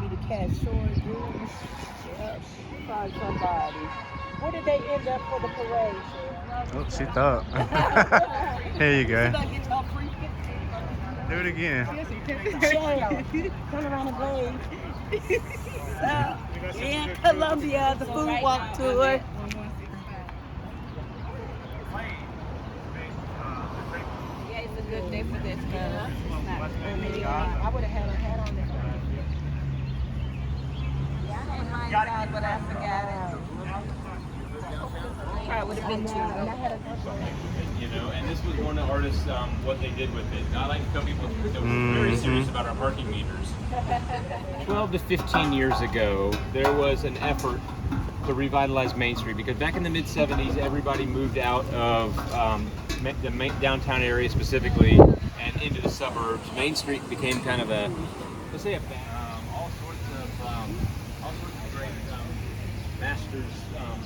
be the cashier, Jews. Yep. Find somebody. Where did they end up for the parade, Cheryl? Oh, she thought. Here you go. Should I get y'all free 15? Do it again. Cheryl, turn around and wave. So, in Columbia, the food walk tour. Yeah, it's a good day for this, girl. I would have had a hat on this one. Yeah, I had mine out, but I forgot it. Probably would have been too. And I had a You know, and this was one of the artists, what they did with it. I like to tell people that we're very serious about our parking meters. 12 to 15 years ago, there was an effort to revitalize Main Street because back in the mid-70s, everybody moved out of the downtown area specifically and into the suburbs. Main Street became kind of a, let's say, all sorts of great masters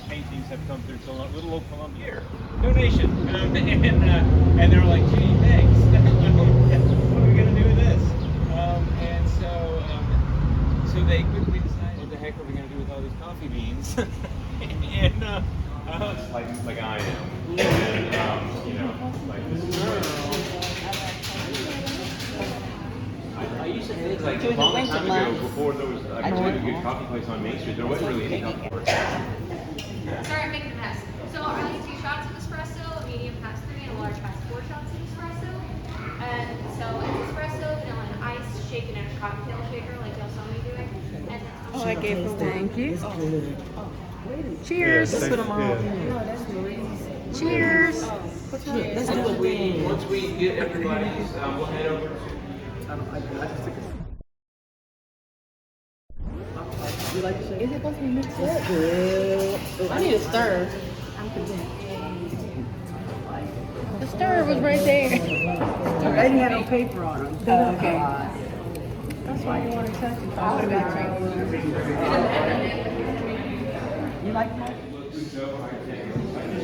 paintings have come through little old Columbia. Donation, and they're like, gee, thanks. What are we gonna do with this? So they quickly decided, what the heck are we gonna do with all these coffee beans? and like I am, and you know, like this is. I used to think like a long time ago, before there was actually a good coffee place on Main Street, there wasn't really any coffee place. Sorry, I'm making a mess. So I need 2 shots of espresso, a medium past 3, and a large past 4 shots of espresso. And so it's espresso, vanilla, and ice, shaken in a cocktail shaker like y'all saw me doing. And Oh, I gave her one. Thank you. Cheers. Yes, Put them on. yeah. Cheers. Let's do it with Once we get everybody's, we'll head over to. Is it supposed to be mixed up? Good. I need a stir. The stir was right there. They didn't have no paper on them. Oh, okay. That's why you want to touch it. I would have got You like that?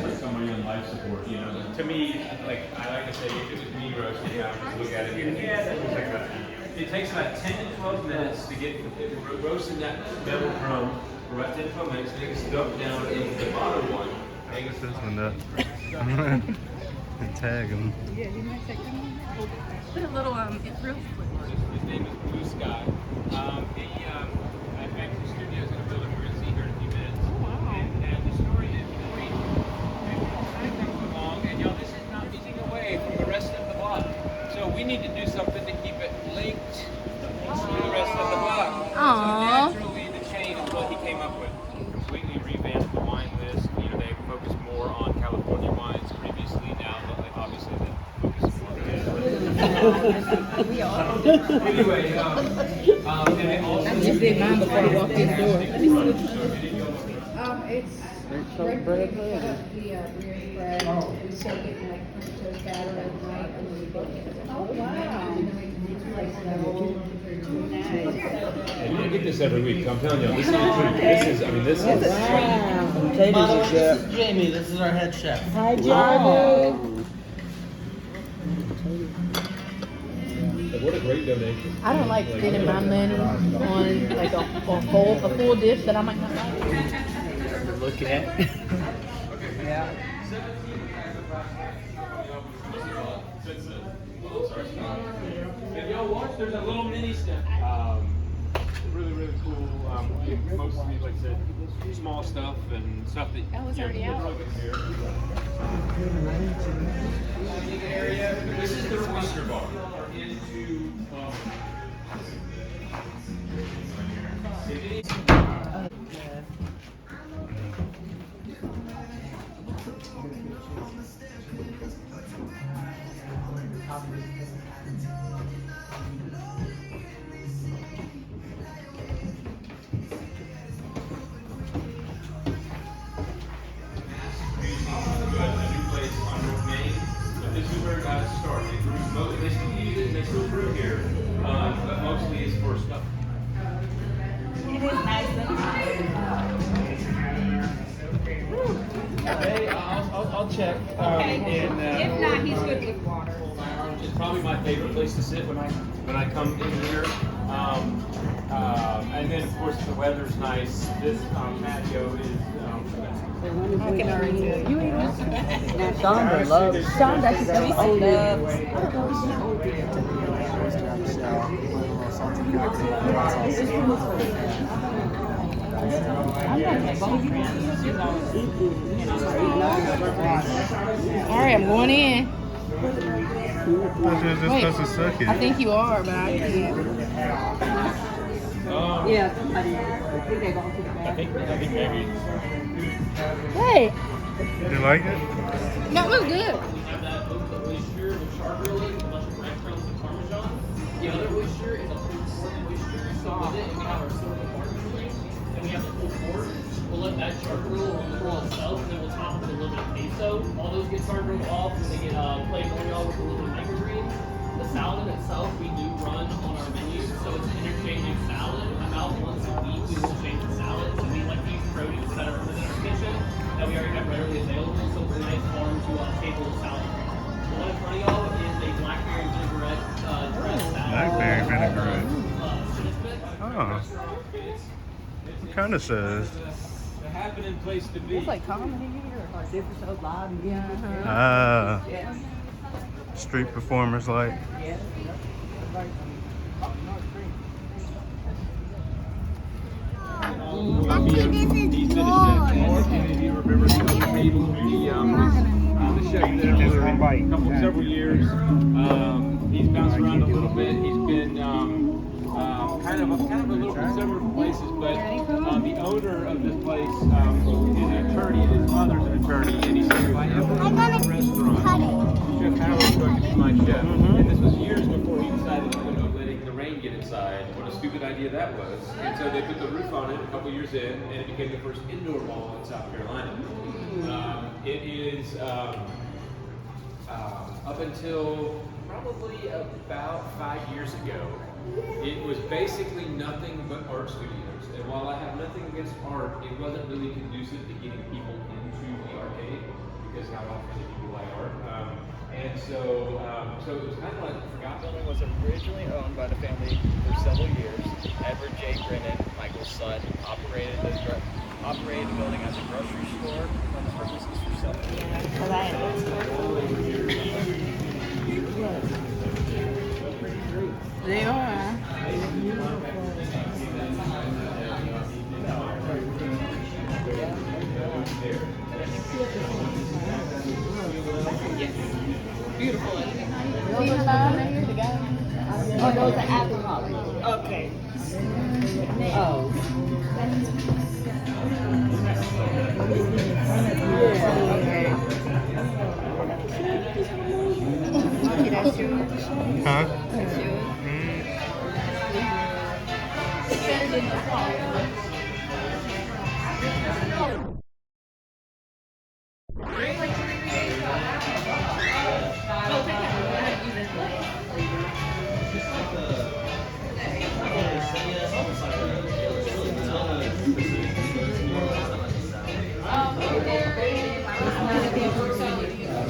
Like somebody on life support, you know. To me, like I like to say, if it was me roasting, I would just look at it. Yeah, that looks like a. It takes about 10 to 12 minutes to get roasting that metal drum for about 10 to 12 minutes. Then it's dumped down into the bottom one. I guess this one up. And tag him. Yeah, you might say, come on. Put a little, it's real quick. His name is Blue Sky. I've been to the studios in a building we're going to see here in a few minutes. And the story is I come along, and y'all, this is not missing away from the rest of the block. So we need to do something to keep it linked to the rest of the block. Aww. So naturally, the chain is what he came up with. Completely revamped the wine list. You know, they focused more on California wines previously. Now, obviously, they focus more on anyway, and they also I just did mine before I walked in the door. It's bread pudding. Brioche bread. We soak it in like French toast batter overnight and then we bake it. Oh, wow. And then we slice it out. And you don't get this every week. I'm telling you, this is the truth. This is. Wow. This is Jamie. This is our head chef. Hi, Johnny. What a great donation. I don't like spending my money on like a full dish that I might not like. Look at. Yeah. If y'all watch, there's a little mini step. Really, really cool. Mostly, like I said, small stuff and stuff that Oh, it's already out? here. Area. This is the oyster bar. Into. This is where it got started. They still use it, they still brew here, but mostly it's for stuff. It is nice and Hey, I'll check. Okay. If not, he's good with water. probably my favorite place to sit when I come in here. And then of course the weather's nice. This patio is. Shonda loves. Shonda, she Alright, I'm going in. Wait, supposed to suck it. I think you are, but I can't. Yeah, somebody. I think they're going to the I think bathroom. maybe. Hey, You like it? that was good. Have that oyster with char grilling, a bunch of breadcrumbs and parmesan. The other oyster is a whole silver oyster, so with it, we have our silver barbecue, and we have the pulled pork. We'll let that char grill on the grill itself, and then we'll top it with a little bit of queso. All those get char grilled off, and they get plain oil with a little bit of microgreens. The salad itself, we do run on our menu, so it's an interchanging salad. About once a week, we will change the salad, so we like to use produce that are within our kitchen that we already have readily available, so it's a nice farm to table salad. The one in front of y'all is a blackberry vinaigrette dressed salad. Blackberry vinaigrette. Oh. What kind of says? The happening place to be. It's like comedy here. Like different so loud and yeah. Ah, Yeah. street performers like. Yeah. He's been a chef in North, and if you remember some of the tables, the chef there for a couple, several years. He's bounced around a little bit. He's been kind of a little bit several places, but the owner of this place is an attorney, and his mother's an attorney, and he said, if I ever open a restaurant, Chef Howard's going to be my chef. And this was years before he decided to letting the rain get inside. What a stupid idea that was. And so they put the roof on it a couple years in, and it became the first indoor mall in South Carolina. It is up until probably about 5 years ago. It was basically nothing but art studios. And while I have nothing against art, it wasn't really conducive to getting people into the arcade because not often people like art. And so it was kind of like a forgotten. The building was originally owned by the family for several years. Edward J. Brennan, Michael's son, operated the building as a grocery store for the purposes for selling. They are. Beautiful. Oh, those are alcoholic. Okay. Oh. Yeah, okay. That's yours. Huh? That's yours.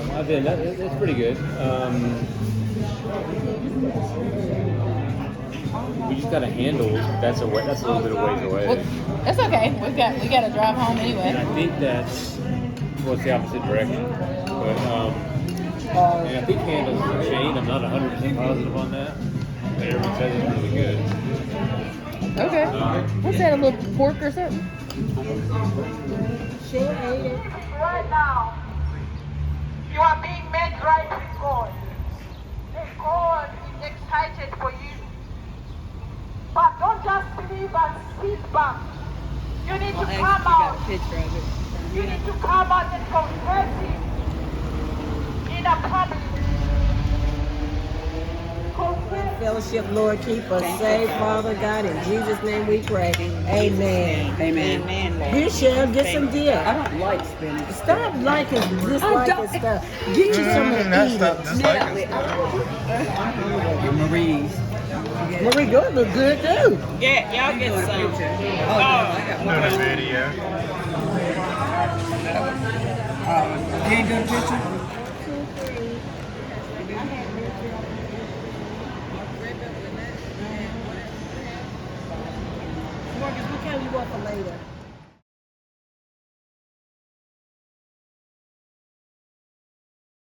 I've been. That's pretty good. We just got a handle. That's a little bit of ways away. Well, that's okay. We got to drive home And anyway. I think that's it's the opposite direction. But and I think handles are chained. I'm not 100% positive on that. But everyone says it's really good. Okay. What's that? A little pork or something? Right now, you are being made right with God. And God is excited for you. But don't just believe and sit back. You need to come out. You need to come out and confess Him in a public. Fellowship, Lord, keep us safe, Father God. In Jesus' name we pray. Amen. Amen. Bishop, get some dip. I don't like spinach. Stop liking, disliking stuff. Get you some of the Stop disliking stuff. Marie, good, look good too. Yeah, y'all get some. Doing a video. You ain't doing a picture? you want for later?